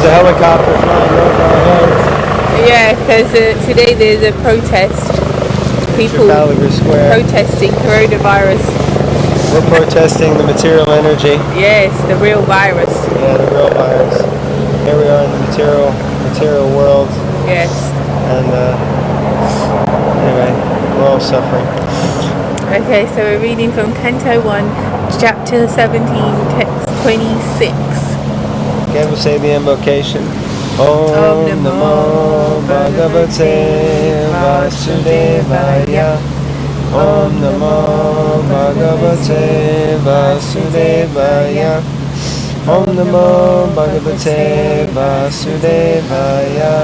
a helicopter flying over our heads. Yeah, because today there's a protest. People protesting coronavirus. We're protesting the material energy. Yes, the real virus. Yeah, the real virus. Here we are in the material world. Yes. And anyway, we're all suffering. Okay, so we're reading from Canto 1, Chapter 17, Text 26. Again, we'll say the invocation. Om Namo Bhagavate Vasudevaya. Om Namo Bhagavate Vasudevaya. Om Namo Bhagavate Vasudevaya.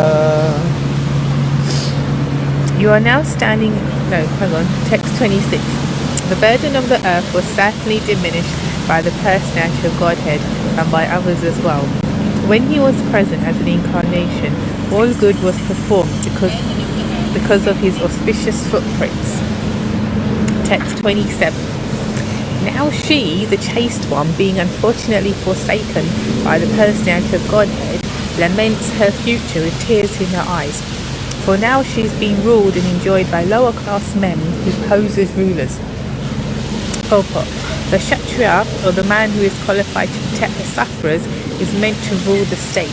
You are now standing... No, hang on. Text 26. The burden of the earth was certainly diminished by the personality of Godhead and by others as well. When he was present as an incarnation, all good was performed because of his auspicious footprints. Text 27. Now she, the chaste one, being unfortunately forsaken by the personality of Godhead, laments her future with tears in her eyes. For now she is being ruled and enjoyed by lower class men who pose as rulers. Purport. The Kshatriya, or the man who is qualified to protect the sufferers, is meant to rule the state.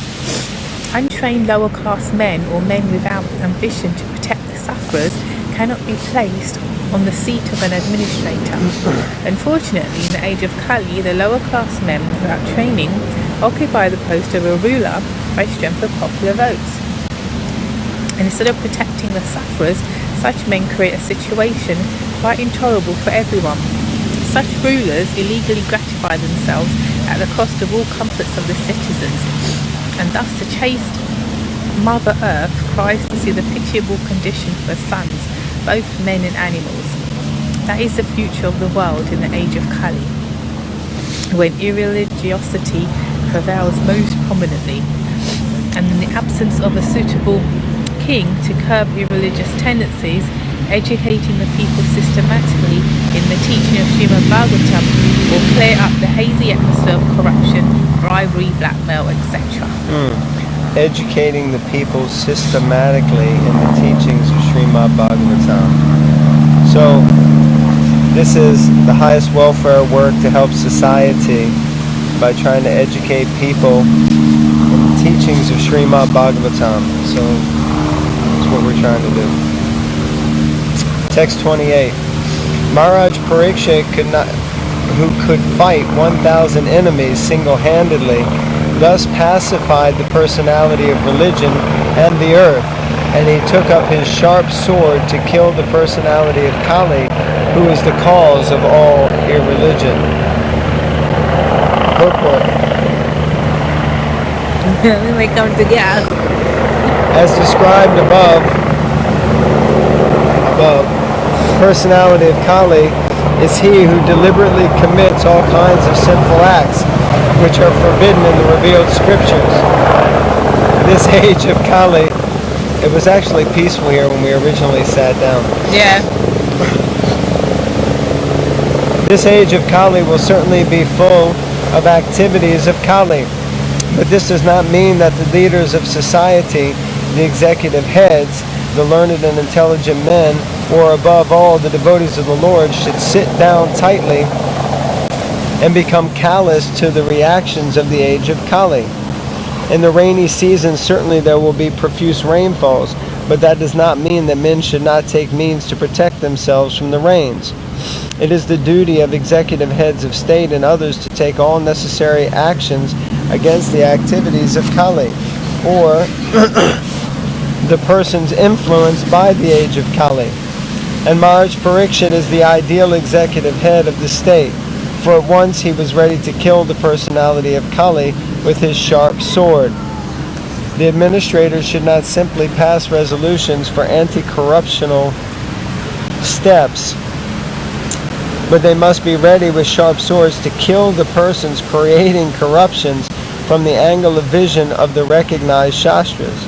Untrained lower class men or men without ambition to protect the sufferers cannot be placed on the seat of an administrator. Unfortunately, in the age of Kali, the lower class men without training occupy the post of a ruler by strength of popular votes. And instead of protecting the sufferers, such men create a situation quite intolerable for everyone. Such rulers illegally gratify themselves at the cost of all comforts of the citizens, and thus the chaste Mother Earth cries to see the pitiable condition of her sons, both men and animals. That is the future of the world in the age of Kali, when irreligiosity prevails most prominently, and in the absence of a suitable king to curb irreligious tendencies, educating the people systematically in the teaching of Srimad Bhagavatam will clear up the hazy atmosphere of corruption, bribery, blackmail, etc. Educating the people systematically in the teachings of Srimad Bhagavatam. So, this is the highest welfare work to help society by trying to educate people in the teachings of Srimad Bhagavatam. So, that's what we're trying to do. Text 28. Maharaj Parikshit who could fight 1,000 enemies single-handedly, thus pacified the personality of religion and the earth, and he took up his sharp sword to kill the personality of Kali, who is the cause of all irreligion. Purport. Then they come together. As described above, the personality of Kali is he who deliberately commits all kinds of sinful acts which are forbidden in the revealed scriptures. This age of Kali, it was actually peaceful here when we originally sat down. Yeah. This age of Kali will certainly be full of activities of Kali, but this does not mean that the leaders of society, the executive heads, the learned and intelligent men, or above all the devotees of the Lord, should sit down tightly and become callous to the reactions of the age of Kali. In the rainy season, certainly there will be profuse rainfalls, but that does not mean that men should not take means to protect themselves from the rains. It is the duty of executive heads of state and others to take all necessary actions against the activities of Kali, or the persons influenced by the age of Kali. And Maharaj Parikshit is the ideal executive head of the state, for at once he was ready to kill the personality of Kali with his sharp sword. The administrators should not simply pass resolutions for anti-corruptional steps, but they must be ready with sharp swords to kill the persons creating corruptions from the angle of vision of the recognized Shastras.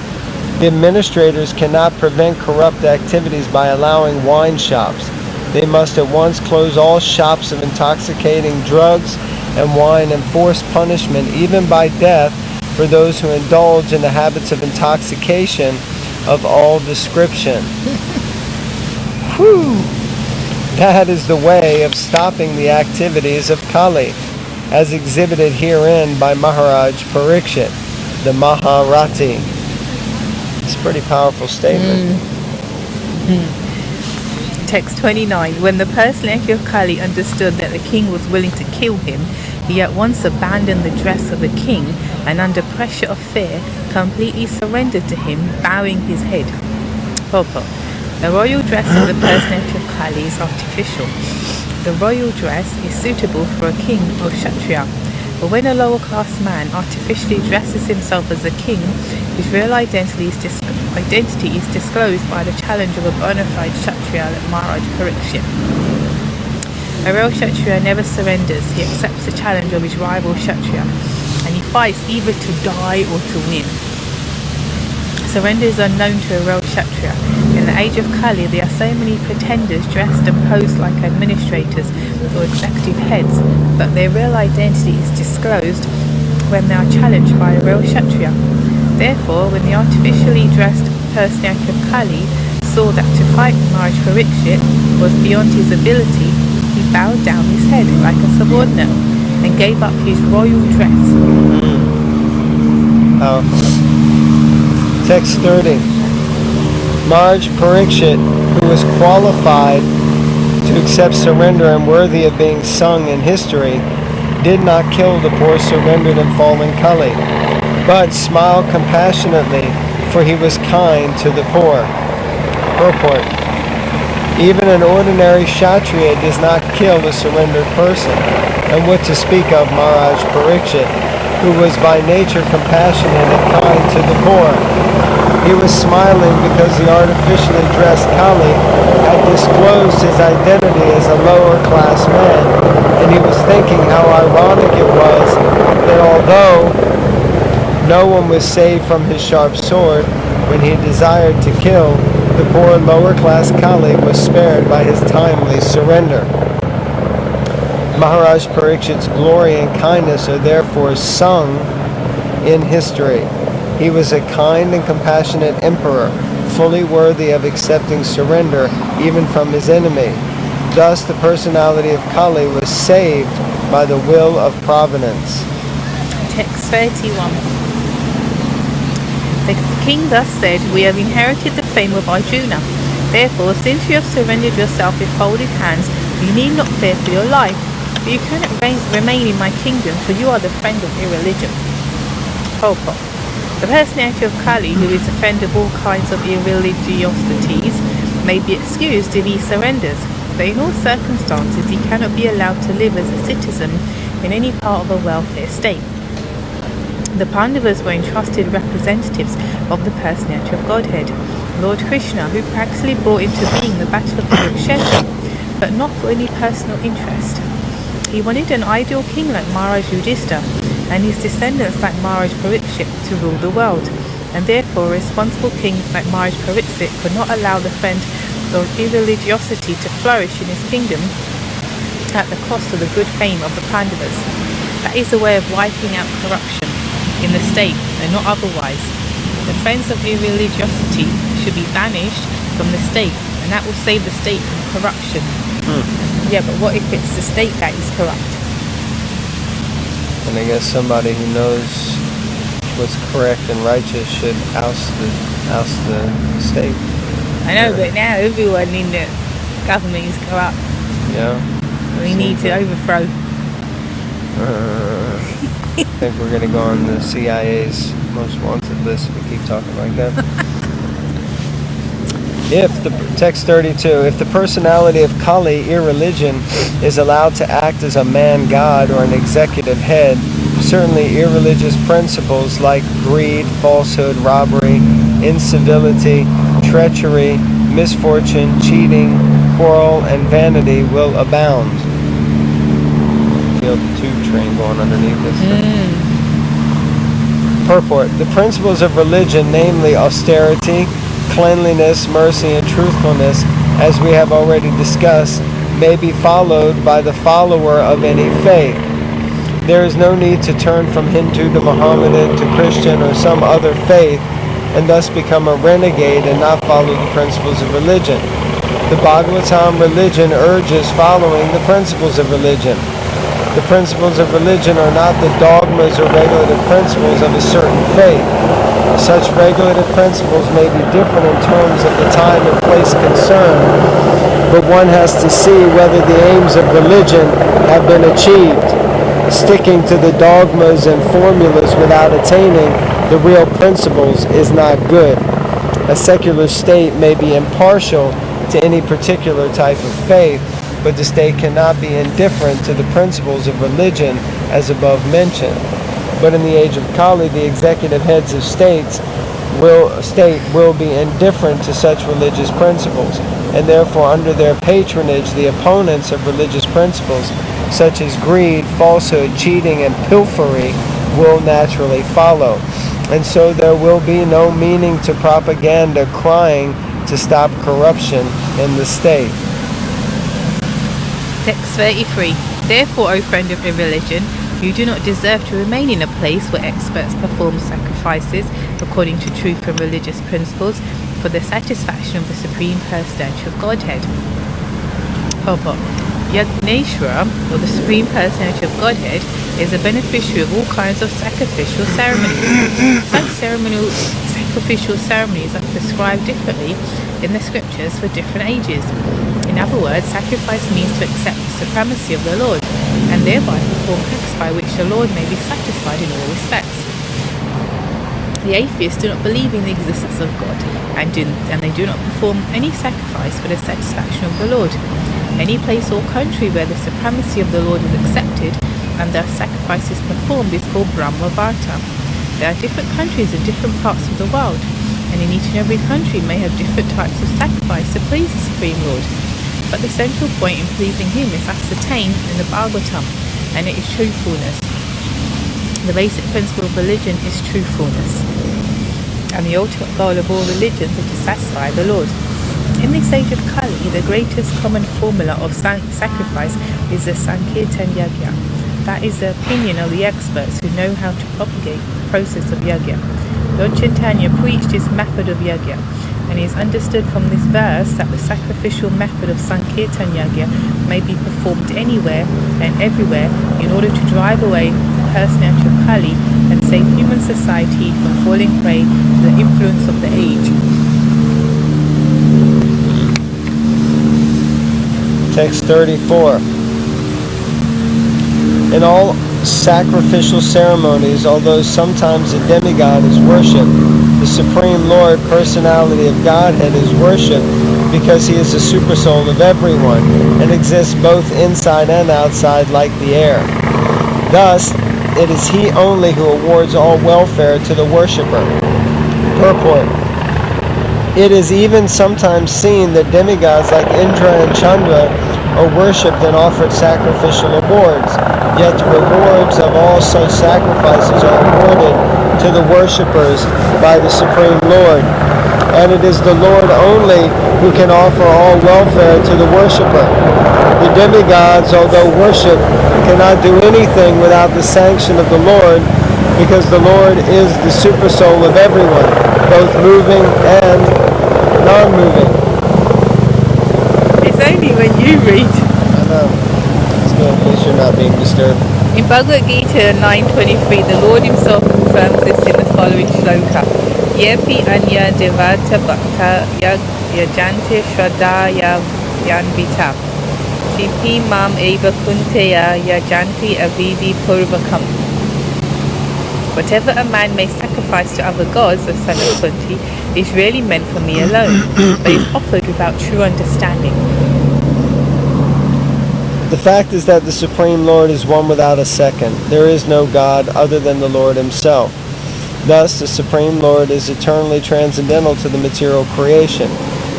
The administrators cannot prevent corrupt activities by allowing wine shops. They must at once close all shops of intoxicating drugs and wine and force punishment, even by death, for those who indulge in the habits of intoxication of all description. Whew! That is the way of stopping the activities of Kali, as exhibited herein by Maharaj Parikshit, the Maharati. It's a pretty powerful statement. Text 29. When the personality of Kali understood that the king was willing to kill him, he at once abandoned the dress of a king and under pressure of fear completely surrendered to him, bowing his head. Purport. The royal dress of the personality of Kali is artificial. The royal dress is suitable for a king or kshatriya. But when a lower class man artificially dresses himself as a king, his real identity is disclosed by the challenge of a bona fide kshatriya like Maharaj Parikshit. A real kshatriya never surrenders. He accepts the challenge of his rival kshatriya, and he fights either to die or to win. Surrender is unknown to a real kshatriya. In the age of Kali, there are so many pretenders dressed and posed like administrators or executive heads, but their real identity is disclosed when they are challenged by a real kshatriya. Therefore, when the artificially dressed personality of Kali saw that to fight Maharaj Parikshit was beyond his ability, he bowed down his head like a subordinate and gave up his royal dress. Text 30. Maharaj Parikshit, who was qualified to accept surrender and worthy of being sung in history, did not kill the poor surrendered and fallen Kali, but smiled compassionately, for he was kind to the poor. Purport. Even an ordinary kshatriya does not kill a surrendered person, and what to speak of Maharaj Parikshit, who was by nature compassionate and kind to the poor. He was smiling because the artificially dressed Kali had disclosed his identity as a lower class man, and he was thinking how ironic it was that although no one was saved from his sharp sword when he desired to kill, the poor lower class Kali was spared by his timely surrender. Maharaj Parikshit's glory and kindness are therefore sung in history. He was a kind and compassionate emperor, fully worthy of accepting surrender even from his enemy. Thus, the personality of Kali was saved by the will of providence. Text 31. The king thus said, "We have inherited the fame of Arjuna. Therefore, since you have surrendered yourself with folded hands, you need not fear for your life. But you cannot remain in my kingdom, for you are the friend of irreligion." Purport. The personality of Kali, who is a friend of all kinds of irreligiosities, may be excused if he surrenders, but in all circumstances he cannot be allowed to live as a citizen in any part of a welfare state. The Pandavas were entrusted representatives of the personality of Godhead, Lord Krishna, who practically brought into being the battle of Kurukshetra, but not for any personal interest. He wanted an ideal king like Maharaj Yudhishthira and his descendants like Maharaj Parikshit to rule the world, and therefore a responsible king like Maharaj Parikshit could not allow the friend of irreligiosity to flourish in his kingdom at the cost of the good fame of the Pandavas. That is a way of wiping out corruption in the state and not otherwise. The friends of irreligiosity should be banished from the state, and that will save the state from corruption. Yeah, but what if it's the state that is corrupt? And I guess somebody who knows what's correct and righteous should oust the state. I know, but now everyone in the government is corrupt. Yeah. We need to overthrow. I think we're going to go on the CIA's most wanted list if we keep talking like that. Text 32, if the personality of Kali, irreligion, is allowed to act as a man-god or an executive head, certainly irreligious principles like greed, falsehood, robbery, incivility, treachery, misfortune, cheating, quarrel, and vanity will abound. Feel the tube train going underneath this. Purport. The principles of religion, namely austerity, cleanliness, mercy, and truthfulness, as we have already discussed, may be followed by the follower of any faith. There is no need to turn from Hindu to Mohammedan to Christian or some other faith and thus become a renegade and not follow the principles of religion. The Bhagavatam religion urges following the principles of religion. The principles of religion are not the dogmas or regulative principles of a certain faith. Such regulative principles may be different in terms of the time and place concerned, but one has to see whether the aims of religion have been achieved. Sticking to the dogmas and formulas without attaining the real principles is not good. A secular state may be impartial to any particular type of faith, but the state cannot be indifferent to the principles of religion as above mentioned. But in the age of Kali, the executive heads of states will be indifferent to such religious principles, and therefore under their patronage the opponents of religious principles such as greed, falsehood, cheating, and pilfery will naturally follow. And so there will be no meaning to propaganda crying to stop corruption in the state. Text 33. Therefore, O friend of irreligion, you do not deserve to remain in a place where experts perform sacrifices according to truth and religious principles for the satisfaction of the Supreme Personality of Godhead. Purport. Yagneshwara, or the Supreme Personality of Godhead, is a beneficiary of all kinds of sacrificial ceremonies. Such sacrificial ceremonies are prescribed differently in the scriptures for different ages. In other words, sacrifice means to accept the supremacy of the Lord, and thereby perform acts by which the Lord may be satisfied in all respects. The atheists do not believe in the existence of God, and they do not perform any sacrifice for the satisfaction of the Lord. Any place or country where the supremacy of the Lord is accepted and thus sacrifice is performed is called Brahmavarta. There are different countries in different parts of the world, and in each and every country may have different types of sacrifice to please the Supreme Lord. But the central point in pleasing Him is ascertained in the Bhagavatam, and it is truthfulness. The basic principle of religion is truthfulness, and the ultimate goal of all religions is to satisfy the Lord. In this age of Kali, the greatest common formula of sacrifice is the Sankirtan Yajna. That is the opinion of the experts who know how to propagate the process of Yajna. Lord Chaitanya preached his method of Yajna, and it is understood from this verse that the sacrificial method of Sankirtan Yajna may be performed anywhere and everywhere in order to drive away the personality of Kali and save human society from falling prey to the influence of the age. Text 34. In all sacrificial ceremonies, although sometimes a demigod is worshipped, the Supreme Lord, Personality of Godhead, is worshipped because He is the supersoul of everyone and exists both inside and outside like the air. Thus, it is He only who awards all welfare to the worshipper. Purport. It is even sometimes seen that demigods like Indra and Chandra are worshipped and offered sacrificial awards, yet the rewards of all such sacrifices are awarded to the worshippers by the Supreme Lord. And it is the Lord only who can offer all welfare to the worshipper. The demigods, although worshipped, cannot do anything without the sanction of the Lord, because the Lord is the supersoul of everyone, both moving and non-moving. It's only when you read. I know. It's good, at least you're not being disturbed. In Bhagavad Gita 9.23, the Lord Himself confirms this in the following shloka. Yepi anya devata bhakta yajante shraddhaya yanvita. Shipi mam eva kunteya yajanti avidi purvakam. Whatever a man may sacrifice to other gods, the son of Kunti, is really meant for me alone, but is offered without true understanding. The fact is that the Supreme Lord is one without a second. There is no God other than the Lord Himself. Thus, the Supreme Lord is eternally transcendental to the material creation.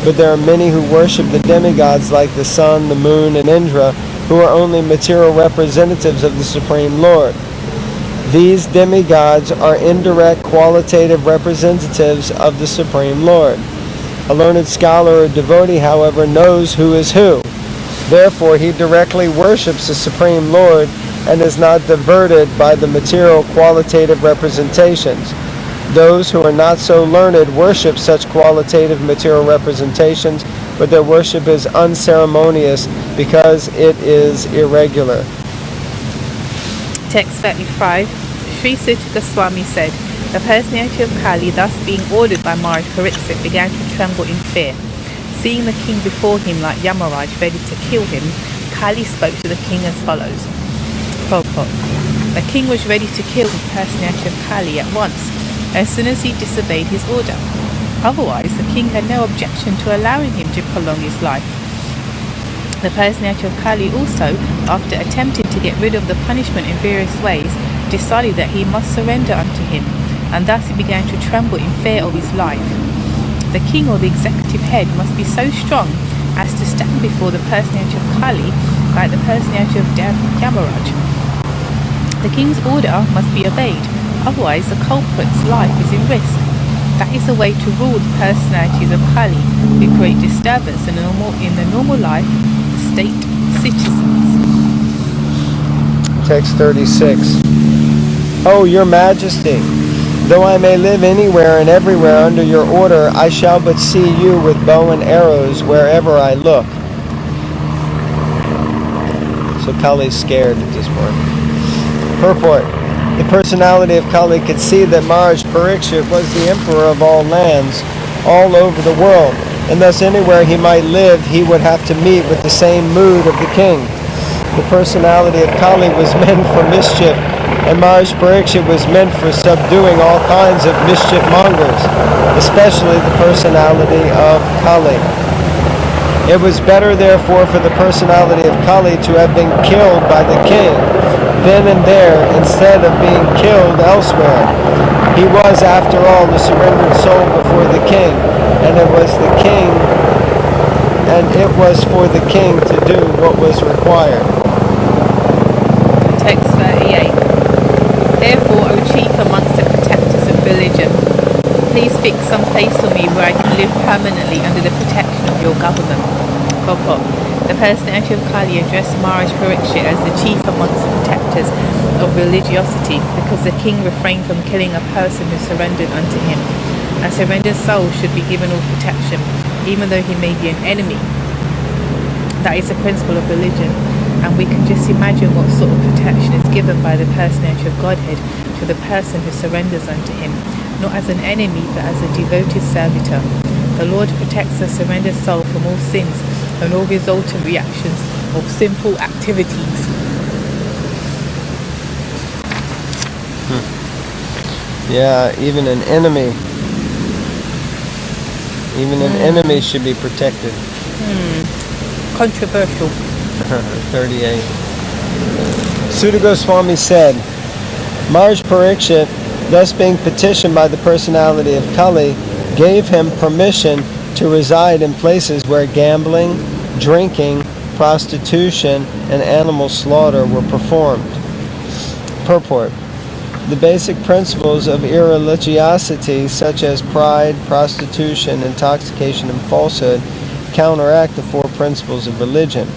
But there are many who worship the demigods like the sun, the moon, and Indra, who are only material representatives of the Supreme Lord. These demigods are indirect qualitative representatives of the Supreme Lord. A learned scholar or devotee, however, knows who is who. Therefore, he directly worships the Supreme Lord and is not diverted by the material qualitative representations. Those who are not so learned worship such qualitative material representations, but their worship is unceremonious because it is irregular. Text 35. Sri Sutika Swami said, the personality of Kali, thus being ordered by Maharaj Pariksit, began to tremble in fear. Seeing the king before him like Yamaraj ready to kill him, Kali spoke to the king as follows. Purport. The king was ready to kill the personality of Kali at once, as soon as he disobeyed his order. Otherwise, the king had no objection to allowing him to prolong his life. The personality of Kali also, after attempting to get rid of the punishment in various ways, decided that he must surrender unto him, and thus he began to tremble in fear of his life. The king or the executive head must be so strong as to stand before the personality of Kali like the personality of Yamaraj. The king's order must be obeyed, otherwise the culprit's life is in risk. That is the way to rule the personalities of Kali with great disturbance in the normal life of state citizens. Text 36. O your majesty, though I may live anywhere and everywhere under your order, I shall but see you with bow and arrows wherever I look. So Kali's scared at this point. Purport. The personality of Kali could see that Maharaj Pariksit was the emperor of all lands, all over the world, and thus anywhere he might live, he would have to meet with the same mood of the king. The personality of Kali was meant for mischief, and Maharaj Pariksit was meant for subduing all kinds of mischief mongers, especially the personality of Kali. It was better, therefore, for the personality of Kali to have been killed by the king, then and there, instead of being killed elsewhere. He was, after all, the surrendered soul before the king, and it was for the king to do what was required. Text 38. Therefore, O chief amongst the protectors of religion, please fix some place for me where I can live permanently under the protection of your government. Purport. The personality of Kali addressed Maharaj Pariksit as the chief amongst the protectors of religiosity, because the king refrained from killing a person who surrendered unto him. A surrendered soul should be given all protection, even though he may be an enemy. That is the principle of religion, and we can just imagine what sort of protection is given by the personality of Godhead to the person who surrenders unto him, not as an enemy but as a devoted servitor. The Lord protects the surrendered soul from all sins and all resultant reactions of sinful activities. Yeah, even an enemy should be protected. Controversial. 38. Sutta Goswami said, Maharaj Pariksit, thus being petitioned by the personality of Kali, gave him permission to reside in places where gambling, drinking, prostitution, and animal slaughter were performed. Purport. The basic principles of irreligiosity, such as pride, prostitution, intoxication, and falsehood, counteract the four principles of religion,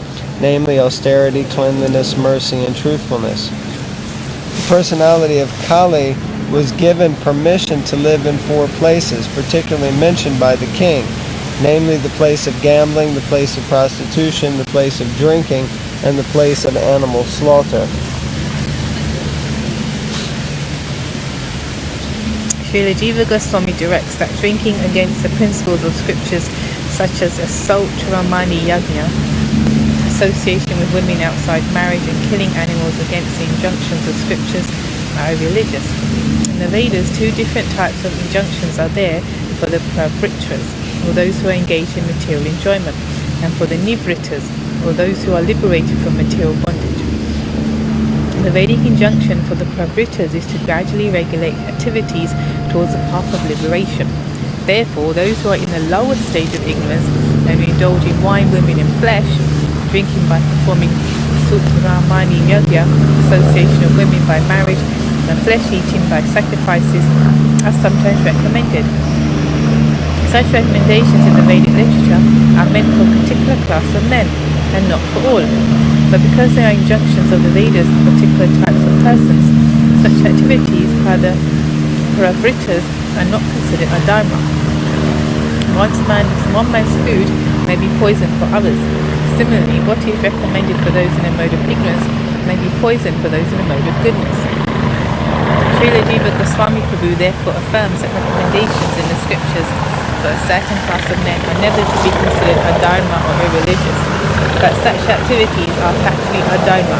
namely austerity, cleanliness, mercy, and truthfulness. The personality of Kali was given permission to live in four places, particularly mentioned by the king, namely the place of gambling, the place of prostitution, the place of drinking, and the place of animal slaughter. Srila Jiva Goswami directs that drinking against the principles of scriptures such as assault, Ramani Yajna, association with women outside marriage, and killing animals against the injunctions of scriptures are religious. In the Vedas, two different types of injunctions are there for the pravritras, or those who are engaged in material enjoyment, and for the nivritas, or those who are liberated from material bondage. The Vedic injunction for the pravritas is to gradually regulate activities towards the path of liberation. Therefore, those who are in the lower stage of ignorance and indulge in wine, women, and flesh, drinking by performing Sutramani Yajna, association of women by marriage, and flesh eating by sacrifices, are sometimes recommended. Such recommendations in the Vedic literature are meant for a particular class of men, and not for all. But because they are injunctions of the Vedas to particular types of persons, such activities by the pravritas are not considered a dharma. One man's food may be poison for others. Similarly, what is recommended for those in a mode of ignorance may be poison for those in a mode of goodness. Srila Bhagavatam Swami Prabhupada therefore affirms that recommendations in the scriptures for a certain class of men are never to be considered a dharma or irreligious, but such activities are factually a dharma,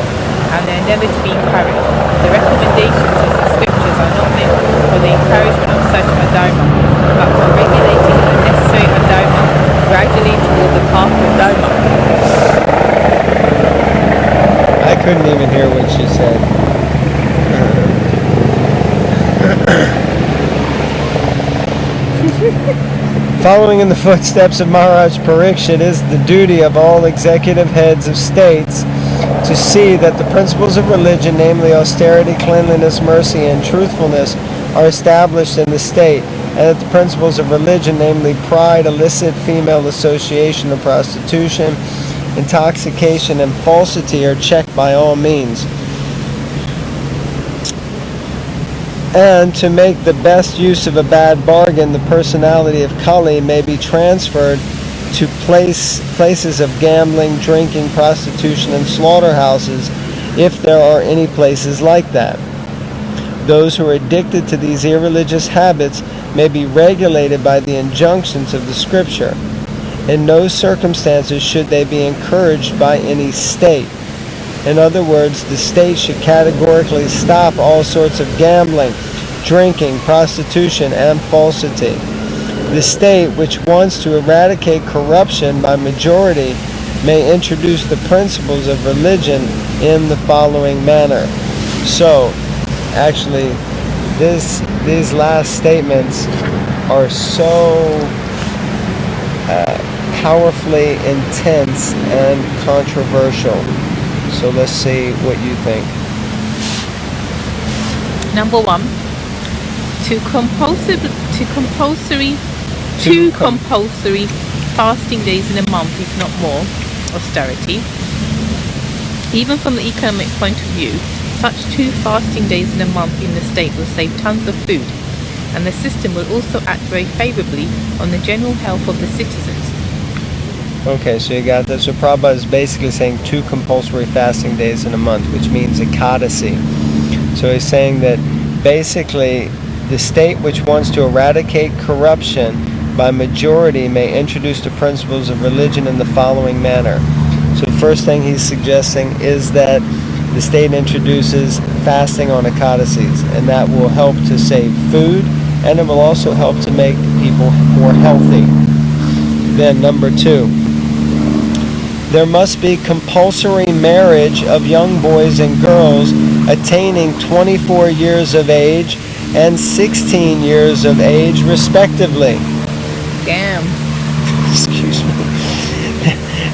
and they are never to be encouraged. The recommendations of the scriptures are not meant for the encouragement of such a dharma, but for regulating the necessary a dharma gradually towards the path of dharma. I couldn't even hear what she said. Following in the footsteps of Maharaj Parikshit, it is the duty of all executive heads of states to see that the principles of religion, namely austerity, cleanliness, mercy, and truthfulness, are established in the state, and that the principles of religion, namely pride, illicit female association or prostitution, intoxication, and falsity, are checked by all means. And to make the best use of a bad bargain, the personality of Kali may be transferred to places of gambling, drinking, prostitution, and slaughterhouses, if there are any places like that. Those who are addicted to these irreligious habits may be regulated by the injunctions of the scripture. In no circumstances should they be encouraged by any state. In other words, the state should categorically stop all sorts of gambling, drinking, prostitution, and falsity. The state, which wants to eradicate corruption by majority, may introduce the principles of religion in the following manner. So, actually, these last statements are so powerfully intense and controversial. So let's see what you think. Number 1. Two compulsory fasting days in a month, if not more, austerity. Even from the economic point of view, such 2 fasting days in a month in the state will save tons of food, and the system will also act very favorably on the general health of the citizens. Okay, so you got that. So Prabhupada is basically saying 2 compulsory fasting days in a month, which means ekadasi. So he's saying that basically the state which wants to eradicate corruption by majority may introduce the principles of religion in the following manner. So the first thing he's suggesting is that the state introduces fasting on ekadasis, and that will help to save food, and it will also help to make people more healthy. Then number 2. There must be compulsory marriage of young boys and girls attaining 24 years of age and 16 years of age, respectively. Damn. Excuse me.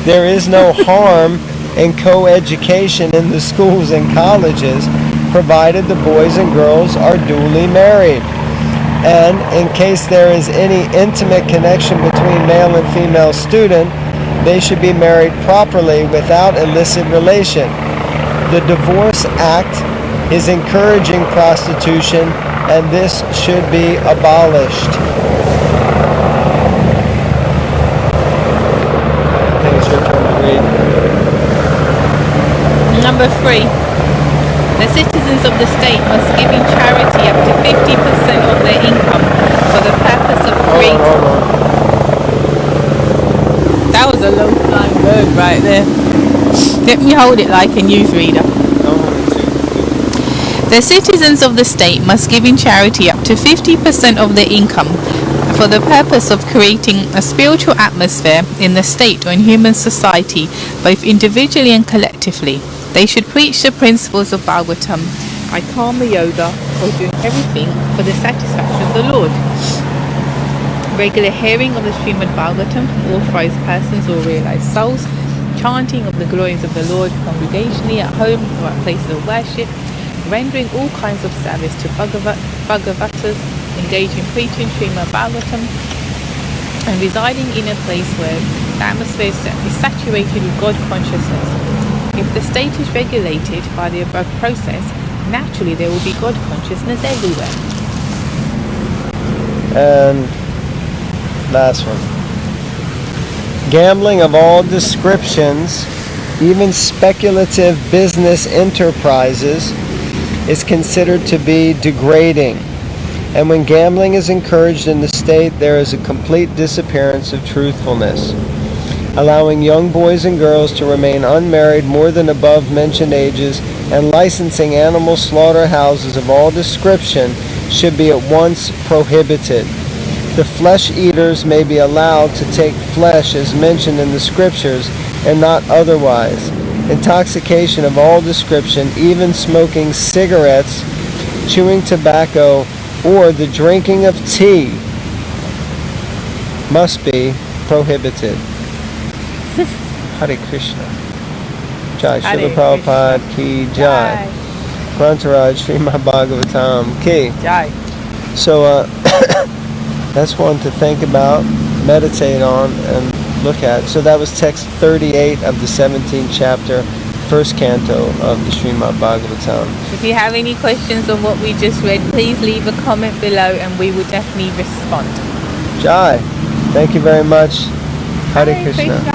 There is no harm in co-education in the schools and colleges, provided the boys and girls are duly married. And in case there is any intimate connection between male and female student, they should be married properly without illicit relation. The Divorce Act is encouraging prostitution, and this should be abolished. I think it's your turn to read. Number 3. The citizens of the state must give in charity up to 50% of their income for the purpose of creating... Hold on. That was a long flying word right there. Let me hold it like a newsreader. The citizens of the state must give in charity up to 50% of their income for the purpose of creating a spiritual atmosphere in the state or in human society, both individually and collectively. They should preach the principles of Bhagavatam by karma yoga, or doing everything for the satisfaction of the Lord. Regular hearing of the Srimad Bhagavatam from authorized persons or realized souls, chanting of the glories of the Lord congregationally at home or at places of worship, rendering all kinds of service to Bhagavatas, engaging preaching Srimad Bhagavatam, and residing in a place where The atmosphere is saturated with God consciousness. If the state is regulated by the above process, naturally there will be God consciousness everywhere. And last one. Gambling of all descriptions, even speculative business enterprises, is considered to be degrading. And when gambling is encouraged in the state, there is a complete disappearance of truthfulness. Allowing young boys and girls to remain unmarried more than above mentioned ages and licensing animal slaughterhouses of all description should be at once prohibited. The flesh eaters may be allowed to take flesh as mentioned in the scriptures and not otherwise. Intoxication of all description, even smoking cigarettes, chewing tobacco, or the drinking of tea must be prohibited. Hare Krishna. Jai Srila Prabhupada Ki Jai. Grantaraj Srimad Bhagavatam Ki Jai. So that's one to think about, meditate on, and look at. So that was text 38 of the 17th chapter, first canto of the Srimad Bhagavatam. If you have any questions on what we just read, please leave a comment below and we will definitely respond. Jai. Thank you very much. Hare Krishna.